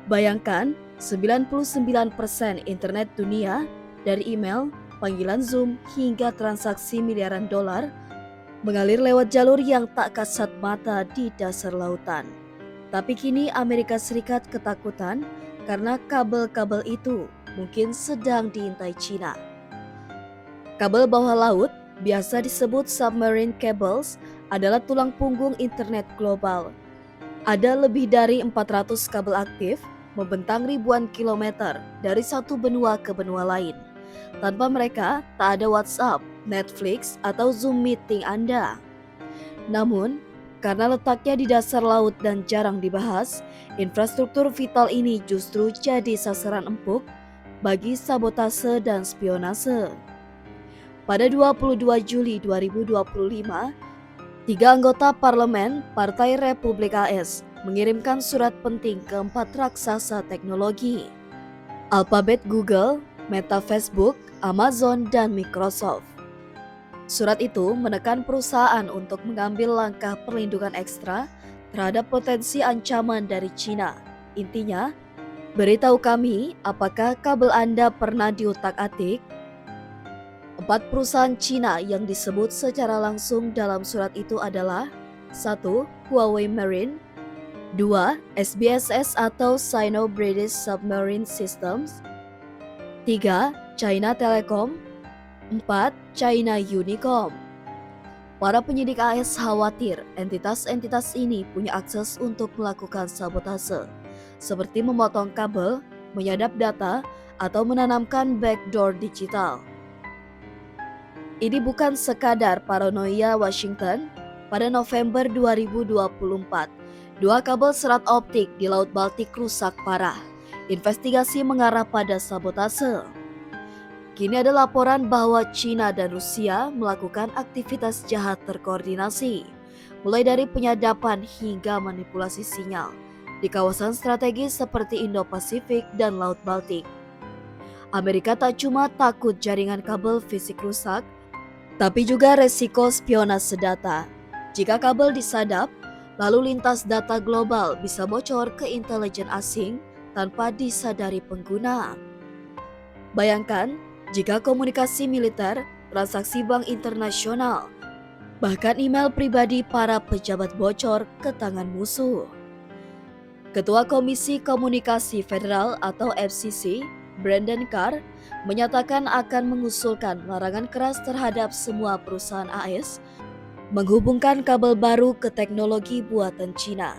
Bayangkan, 99% internet dunia, dari email, panggilan Zoom, hingga transaksi miliaran dolar, mengalir lewat jalur yang tak kasat mata di dasar lautan. Tapi kini Amerika Serikat ketakutan karena kabel-kabel itu mungkin sedang diintai China. Kabel bawah laut, biasa disebut submarine cables, adalah tulang punggung internet global. Ada lebih dari 400 kabel aktif membentang ribuan kilometer dari satu benua ke benua lain. Tanpa mereka, tak ada WhatsApp, Netflix, atau Zoom meeting Anda. Namun, karena letaknya di dasar laut dan jarang dibahas, infrastruktur vital ini justru jadi sasaran empuk bagi sabotase dan spionase. Pada 22 Juli 2025, tiga anggota parlemen Partai Republik AS mengirimkan surat penting ke 4 raksasa teknologi: Alphabet, Google, Meta, Facebook, Amazon, dan Microsoft. Surat itu menekan perusahaan untuk mengambil langkah perlindungan ekstra terhadap potensi ancaman dari China. Intinya, beritahu kami apakah kabel Anda pernah diutak-atik. 4 perusahaan Cina yang disebut secara langsung dalam surat itu adalah: 1. Huawei Marine, 2. SBSS atau Sino-British Submarine Systems, 3. China Telecom, 4. China Unicom. Para penyidik AS khawatir entitas-entitas ini punya akses untuk melakukan sabotase, seperti memotong kabel, menyadap data, atau menanamkan backdoor digital. Ini bukan sekadar paranoia Washington. Pada November 2024, 2 kabel serat optik di Laut Baltik rusak parah. Investigasi mengarah pada sabotase. Kini ada laporan bahwa China dan Rusia melakukan aktivitas jahat terkoordinasi, mulai dari penyadapan hingga manipulasi sinyal di kawasan strategis seperti Indo-Pasifik dan Laut Baltik. Amerika tak cuma takut jaringan kabel fisik rusak, tapi juga resiko spionase data. Jika kabel disadap, lalu lintas data global bisa bocor ke intelijen asing tanpa disadari pengguna. Bayangkan, jika komunikasi militer, transaksi bank internasional, bahkan email pribadi para pejabat bocor ke tangan musuh. Ketua Komisi Komunikasi Federal atau FCC, Brendan Carr, menyatakan akan mengusulkan larangan keras terhadap semua perusahaan AS menghubungkan kabel baru ke teknologi buatan Cina.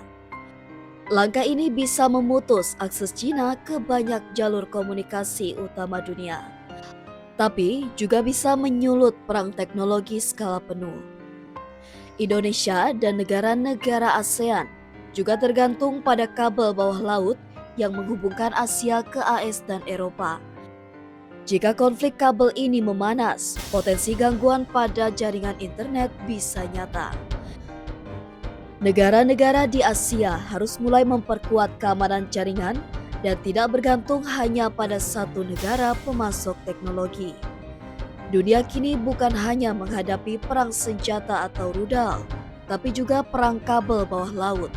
Langkah ini bisa memutus akses Cina ke banyak jalur komunikasi utama dunia, tapi juga bisa menyulut perang teknologi skala penuh. Indonesia dan negara-negara ASEAN juga tergantung pada kabel bawah laut yang menghubungkan Asia ke AS dan Eropa. Jika konflik kabel ini memanas, potensi gangguan pada jaringan internet bisa nyata. Negara-negara di Asia harus mulai memperkuat keamanan jaringan dan tidak bergantung hanya pada satu negara pemasok teknologi. Dunia kini bukan hanya menghadapi perang senjata atau rudal, tapi juga perang kabel bawah laut.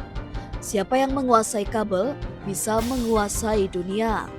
Siapa yang menguasai kabel bisa menguasai dunia.